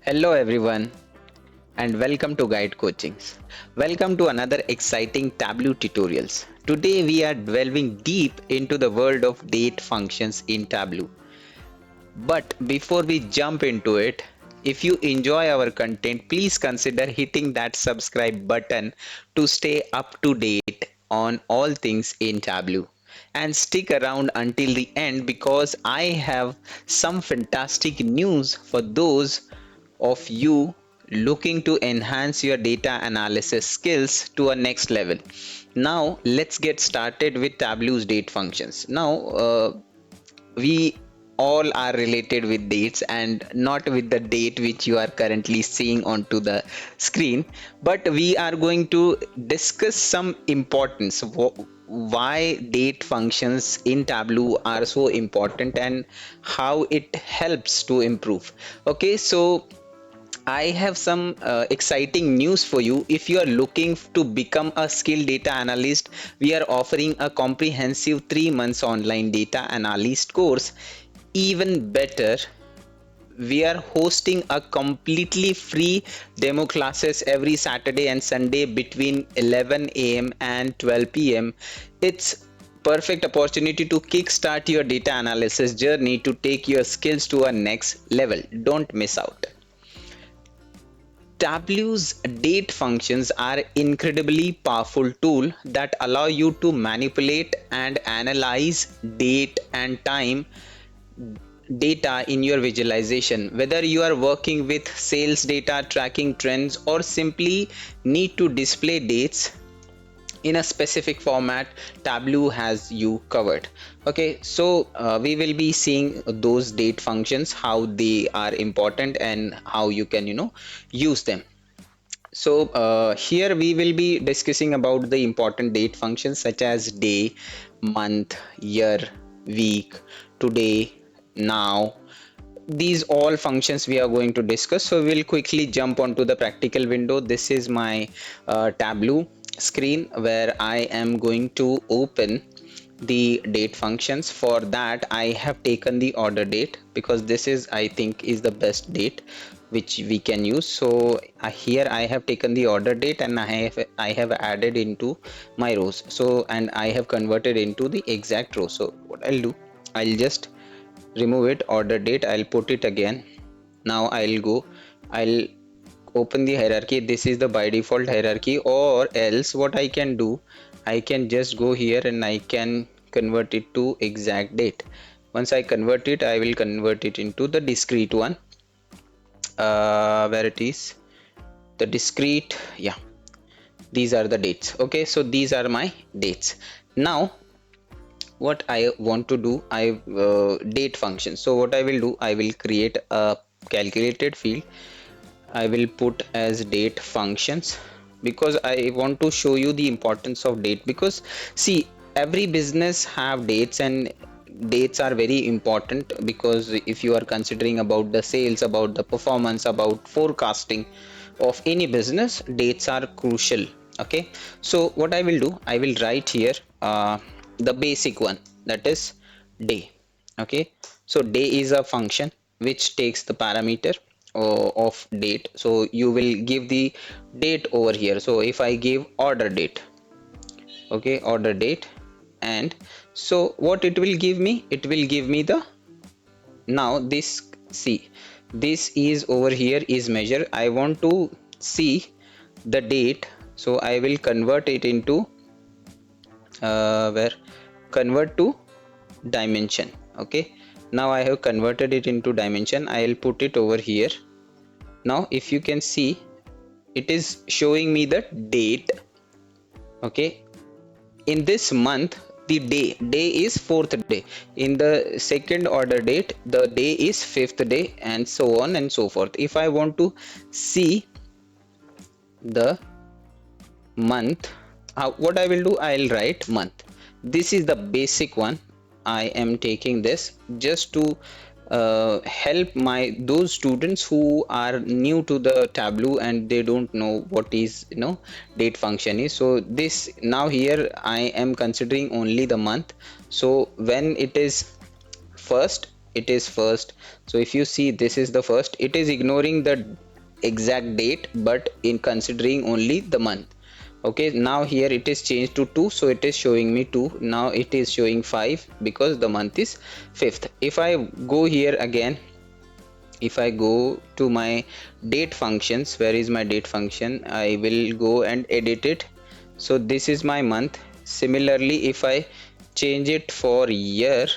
Hello everyone and welcome to Guide Coachings. Welcome to another exciting Tableau tutorials. Today we are delving deep into the world of date functions in Tableau. But before we jump into it, if you enjoy our content, please consider hitting that subscribe button to stay up to date on all things in Tableau. And stick around until the end because I have some fantastic news for those of you looking to enhance your data analysis skills to a next level. Now let's get started with Tableau's date functions. We all are related with dates and not with the date which you are currently seeing onto the screen, but we are going to discuss some importance why date functions in Tableau are so important and how it helps to improve. Okay, so I have some exciting news for you. If you are looking to become a skilled data analyst, we are offering a comprehensive 3 months online data analyst course. Even better, we are hosting a completely free demo classes every Saturday and Sunday between 11 a.m. and 12 p.m. It's perfect opportunity to kickstart your data analysis journey to take your skills to a next level. Don't miss out. Tableau's date functions are incredibly powerful tool that allow you to manipulate and analyze date and time data in your visualization. Whether you are working with sales data, tracking trends, or simply need to display dates in a specific format, Tableau has you covered. Okay, so we will be seeing those date functions, how they are important and how you can use them. So here we will be discussing about the important date functions such as day, month, year, week, today, now. These all functions we are going to discuss. So we'll quickly jump onto the practical window. This is my Tableau screen where I am going to open the date functions. For that I have taken the order date because this is, I think, is the best date which we can use. So here I have taken the order date and I have added into my rows, so and I have converted into the exact row. So what I'll do, I'll just remove it, order date, I'll put it again. Now I'll open the hierarchy. This is the by default hierarchy, or else what I can do, I can just go here and I can convert it to exact date. Once I convert it, I will convert it into the discrete one. Where it is, the discrete, yeah, these are the dates. Okay, so these are my dates. Now what I want to do, I date function. So what I will do, I will create a calculated field. I will put as date functions because I want to show you the importance of date. Because see, every business have dates and dates are very important, because if you are considering about the sales, about the performance, about forecasting of any business, dates are crucial. Okay, so what I will do, I will write here the basic one, that is day. Okay, so day is a function which takes the parameter of date. So you will give the date over here. So if I give order date, okay, order date, and so what it will give me, it will give me the, now this, see, this is over here is measure. I want to see the date, so I will convert it into where, convert to dimension. Okay, now I have converted it into dimension. I'll put it over here. Now if you can see, it is showing me the date. Okay, in this month, the day is fourth day. In the second order date, the day is fifth day, and so on and so forth. If I want to see the month, what I will do, I'll write month. This is the basic one. I am taking this just to help my those students who are new to the Tableau and they don't know what is date function is. So this, now here I am considering only the month. So when it is first, it is first. So if you see, this is the first, it is ignoring the exact date but in considering only the month. Okay, now here it is changed to 2, so it is showing me 2. Now it is showing 5 because the month is 5th. If I go here again, if I go to my date functions, where is my date function, I will go and edit it. So this is my month. Similarly, if I change it for year,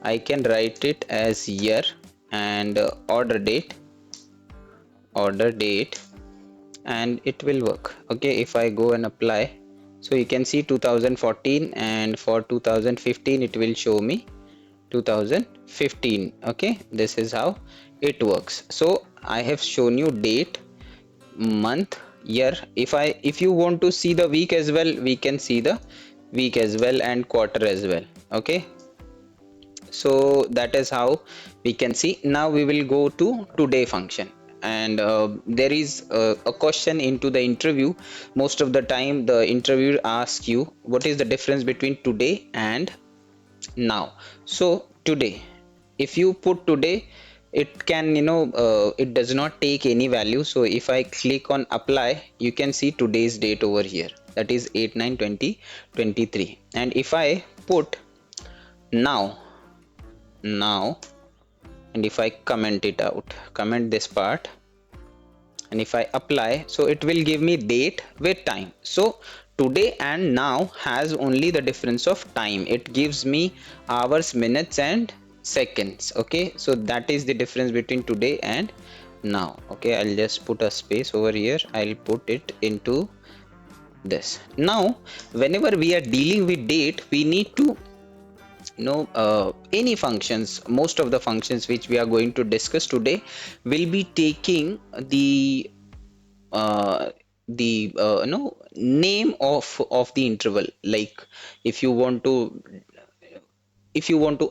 I can write it as year, and order date, and it will work. Okay, if I go and apply, so you can see 2014, and for 2015 it will show me 2015. Okay, this is how it works. So I have shown you date, month, year. If you want to see the week as well, we can see the week as well and quarter as well. Okay, so that is how we can see. Now we will go to today function, and there is a question into the interview. Most of the time the interviewer asks you what is the difference between today and now. So today, if you put today, it can, it does not take any value. So if I click on apply, you can see today's date over here, that is 8/9/2023. And if I put now, and if I comment it out, comment this part, and if I apply, so it will give me date with time. So today and now has only the difference of time. It gives me hours, minutes and seconds. Okay, so that is the difference between today and now. Okay, I'll just put a space over here, I'll put it into this. Now whenever we are dealing with date, we need to any functions. Most of the functions which we are going to discuss today will be taking uh, the name of the interval. Like if you want to,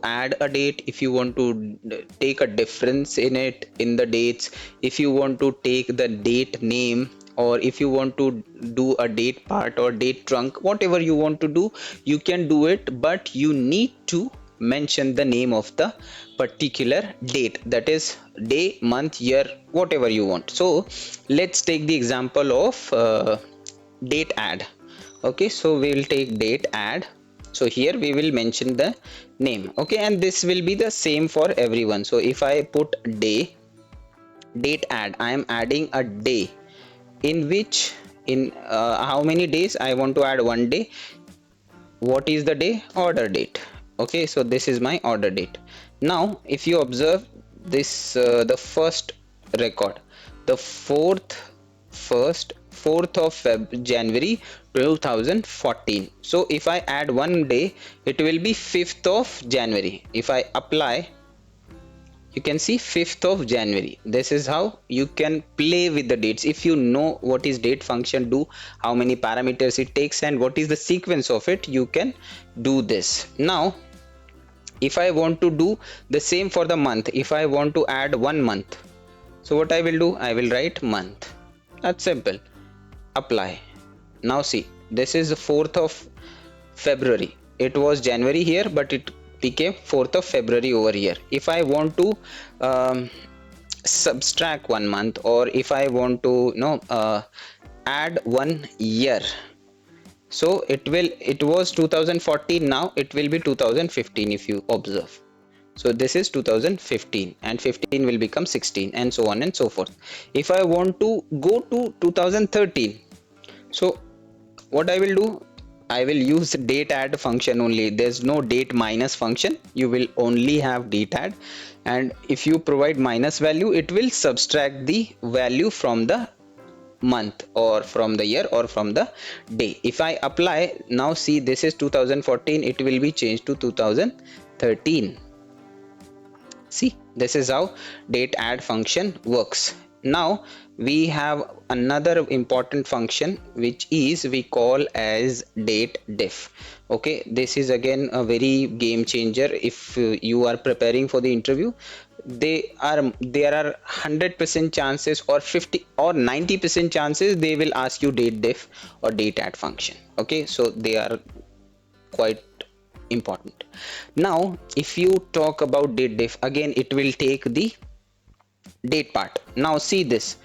add a date, if you want to take a difference in it, in the dates, if you want to take the date name, or if you want to do a date part or date trunk, whatever you want to do, you can do it, but you need to mention the name of the particular date, that is day, month, year, whatever you want. So let's take the example of date add. Okay, so we will take date add. So here we will mention the name. Okay, and this will be the same for everyone. So if I put day, date add, I am adding a day in which, in how many days I want to add one day. What is the day? Order date. Okay, so this is my order date. Now if you observe this, the first record, the 4th of January 2014. So if I add one day, it will be 5th of January. If I apply, you can see 5th of January. This is how you can play with the dates. If you know what is date function do, how many parameters it takes, and what is the sequence of it, you can do this. Now if I want to do the same for the month, if I want to add one month, so what I will do, I will write month. That's simple. Apply. Now see, this is the 4th of February. It was January here, but it became 4th of February over here. If I want to subtract one month, or if I want to add one year, so it was 2014, now it will be 2015 if you observe. So this is 2015, and 15 will become 16, and so on and so forth. If I want to go to 2013, so what I will do, I will use date add function only. There's no date minus function, you will only have date add, and if you provide minus value, it will subtract the value from the month or from the year or from the day. If I apply, now see, this is 2014, it will be changed to 2013. See, this is how date add function works. Now we have another important function which is we call as date diff. Okay, this is again a very game changer. If you are preparing for the interview, there are 100% chances, or 50 or 90% chances they will ask you date diff or date add function. Okay, so they are quite important. Now if you talk about date diff, again it will take the date part. Now see this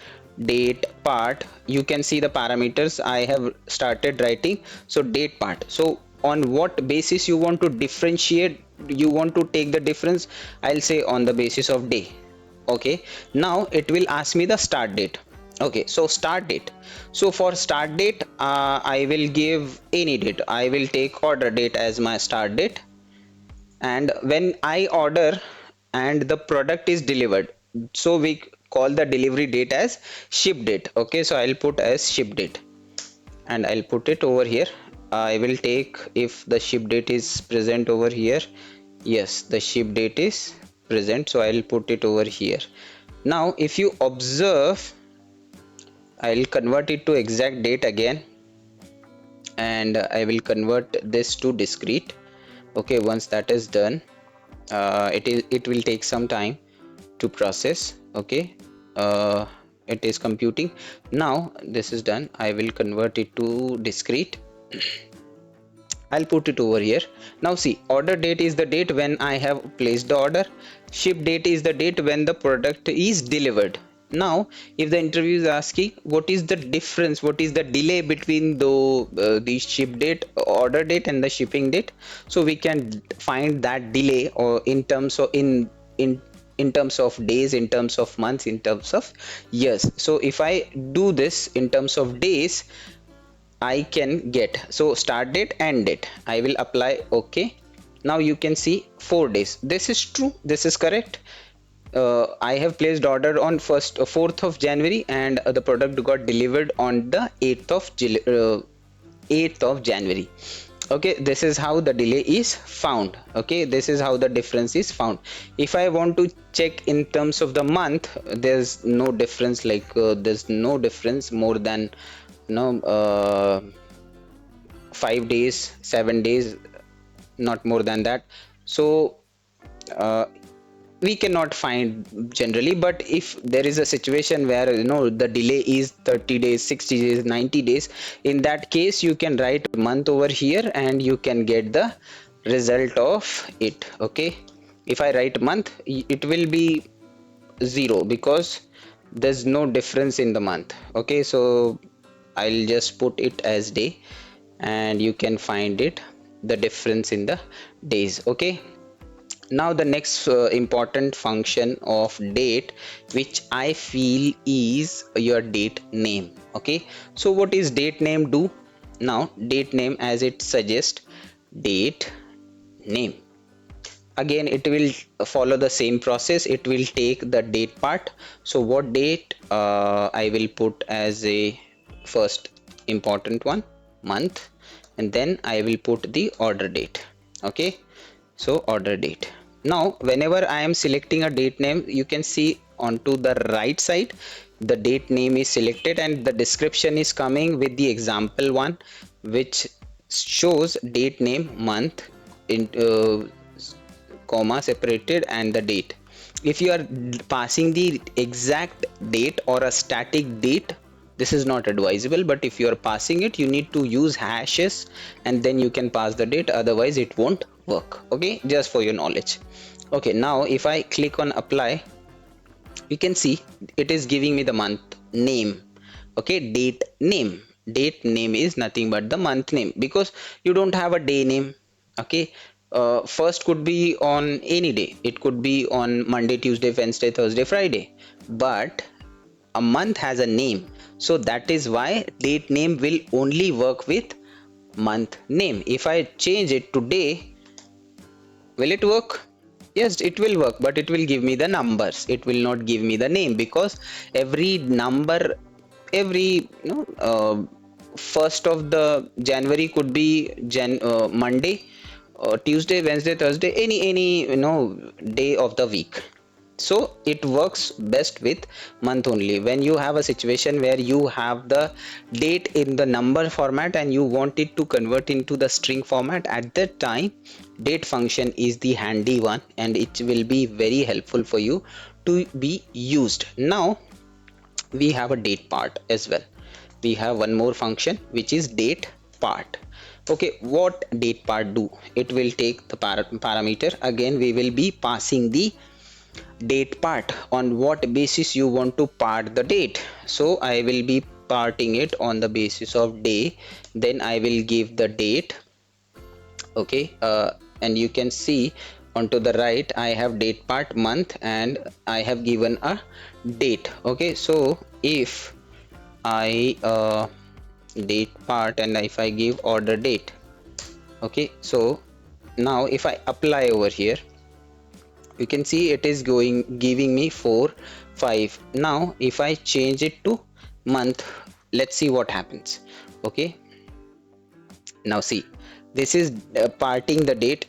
date part, you can see the parameters I have started writing. So date part, so on what basis you want to differentiate, you want to take the difference, I'll say on the basis of day. Okay, now it will ask me the start date. Okay, so start date, so for start date I will give any date, I will take order date as my start date, and when I order and the product is delivered, so we call the delivery date as ship date. Okay, so I'll put as ship date and I'll put it over here. I will take, if the ship date is present over here, yes, the ship date is present, so I'll put it over here. Now if you observe, I'll convert it to exact date again, and I will convert this to discrete. Okay, once that is done, it will take some time to process. Okay, it is computing. Now this is done, I will convert it to discrete. I'll put it over here. Now see, order date is the date when I have placed the order. Ship date is the date when the product is delivered. Now if the interview is asking what is the difference, what is the delay between the ship date, order date and the shipping date, so we can find that delay or in terms of in terms of days, in terms of months, in terms of years. So if I do this in terms of days, I can get, so start date, end date, I will apply. Okay, now you can see 4 days, this is true, this is correct. I have placed order on 4th of January and the product got delivered on the 8th of January. Okay, this is how the delay is found. Okay, this is how the difference is found. If I want to check in terms of the month, there's no difference, like there's no difference more than, you know, 5 days, 7 days, not more than that. So uh, we cannot find generally, but if there is a situation where the delay is 30 days, 60 days, 90 days, in that case you can write month over here and you can get the result of it. Okay, if I write month, it will be 0 because there's no difference in the month. Okay, so I'll just put it as day and you can find it, the difference in the days. Okay, now the next important function of date, which I feel is your date name. Okay, so what is date name do? Now date name, as it suggests, date name, again it will follow the same process, it will take the date part. So what date, I will put as a first important one, month, and then I will put the order date. Okay, so order date. Now whenever I am selecting a date name, you can see onto the right side the date name is selected and the description is coming with the example one, which shows date name, month, in comma separated, and the date. If you are passing the exact date or a static date, this is not advisable, but if you are passing it, you need to use hashes and then you can pass the date, otherwise it won't work. Okay, just for your knowledge. Okay, now if I click on apply, you can see it is giving me the month name. Okay, date name is nothing but the month name, because you don't have a day name. Okay, first could be on any day, it could be on Monday, Tuesday, Wednesday, Thursday, Friday, but a month has a name, so that is why date name will only work with month name. If I change it to day, will it work? Yes, it will work, but it will give me the numbers, it will not give me the name, because every number, every first of the January could be Monday, Tuesday, Wednesday, Thursday, any day of the week. So it works best with month only. When you have a situation where you have the date in the number format and you want it to convert into the string format, at that time date function is the handy one and it will be very helpful for you to be used. Now we have a date part as well. We have one more function which is date part. Okay, what date part do? It will take the parameter. Again, we will be passing the date part. On what basis you want to part the date? So I will be parting it on the basis of day. Then I will give the date. Okay, and you can see onto the right I have date part, month, and I have given a date. Okay, so if I date part and if I give order date, okay, so now if I apply over here, you can see it is going giving me 4 5. Now if I change it to month, let's see what happens. Okay, now see, this is parting the date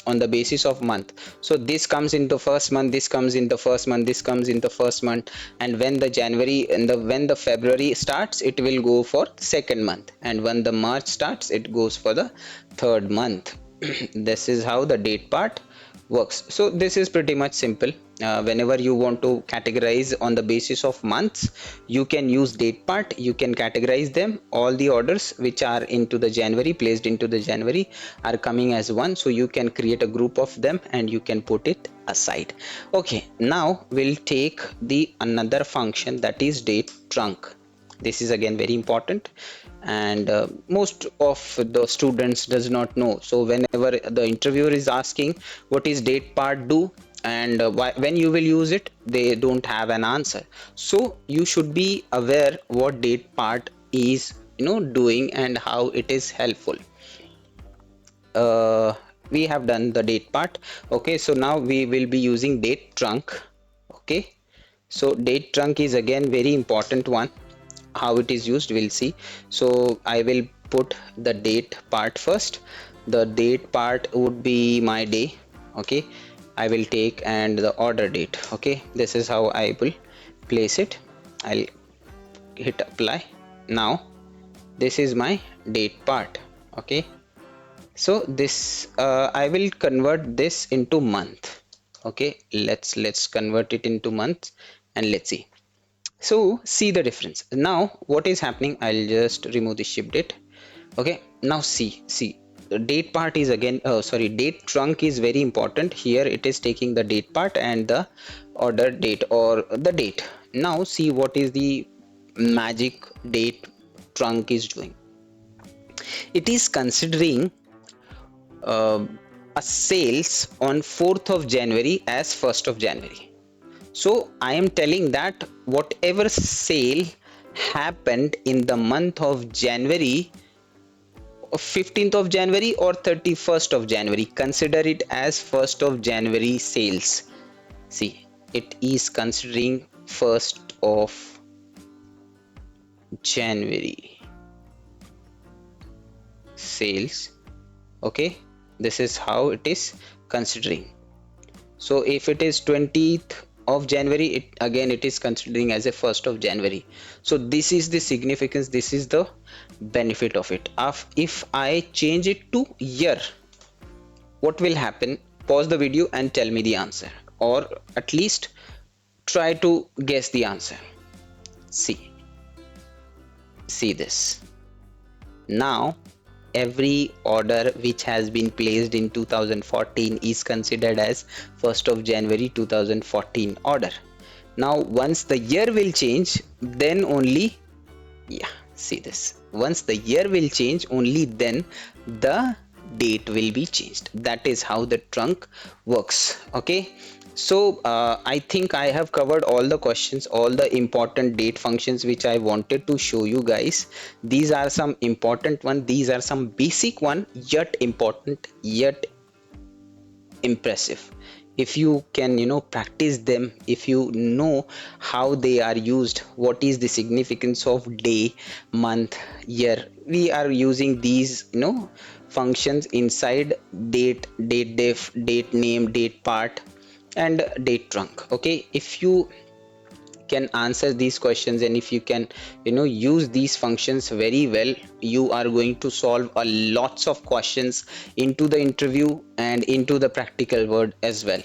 on the basis of month. So this comes in the first month, this comes in the first month, this comes in the first month, and when the January and when the February starts, it will go for second month, and when the March starts, it goes for the third month. This is how the date part works. So this is pretty much simple. Whenever you want to categorize on the basis of months, you can use date part. You can categorize them. All the orders which are into the January, placed into the January, are coming as one, so you can create a group of them and you can put it aside. Okay, now we'll take the another function, that is date trunk. This is again very important, and most of the students does not know. So whenever the interviewer is asking what is date part do and when you will use it, they don't have an answer. So you should be aware what date part is, doing and how it is helpful. uh, we have done the date part. Okay, so now we will be using date trunk. Okay, so date trunk is again very important one. How it is used, we'll see. So I will put the date part first. The date part would be my day. Okay, I will take and the order date. Okay, this is how I will place it. I'll hit apply. Now this is my date part. Okay, so this I will convert this into month. Okay, let's convert it into months and let's see. So see the difference. Now what is happening, I'll just remove the ship date. Okay, now see the date part is again sorry, date trunk is very important. Here it is taking the date part and the order date or the date. Now see what is the magic date trunk is doing. It is considering uh, a sales on 4th of January as 1st of January. So I am telling that whatever sale happened in the month of January, 15th of January or 31st of January, consider it as 1st of January sales. See, it is considering 1st of January sales. Okay, this is how it is considering. So if it is 20th of January, it is considering as a 1st of January. So this is the significance, this is the benefit of it. If I change it to year, what will happen? Pause the video and tell me the answer, or at least try to guess the answer. See this. Now every order which has been placed in 2014 is considered as 1st of January 2014 order. Now once the year will change, then only, yeah, see this, once the year will change, only then the date will be changed. That is how the trunk works. Okay, so I think I have covered all the questions, all the important date functions which I wanted to show you guys. These are some important one, these are some basic one, yet important, yet impressive. If you can practice them, if you know how they are used, what is the significance of day, month, year, we are using these functions inside date def, date name, date part, and date trunk. Okay, if you can answer these questions and if you can use these functions very well, you are going to solve a lots of questions into the interview and into the practical world as well.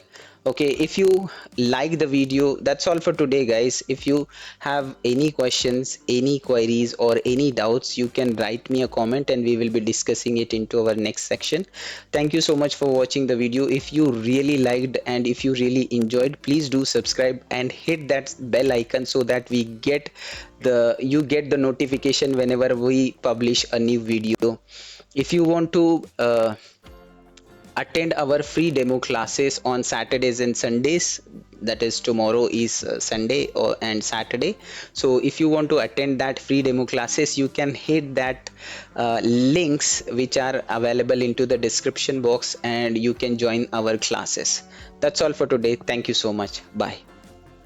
Okay, if you like the video, that's all for today, guys. If you have any questions, any queries, or any doubts, you can write me a comment and we will be discussing it into our next section. Thank you so much for watching the video. If you really liked and if you really enjoyed, please do subscribe and hit that bell icon so that you get the notification whenever we publish a new video. If you want to attend our free demo classes on Saturdays and Sundays, that is tomorrow is Sunday and Saturday. So if you want to attend that free demo classes, you can hit that links which are available into the description box and you can join our classes. That's all for today. Thank you so much. Bye.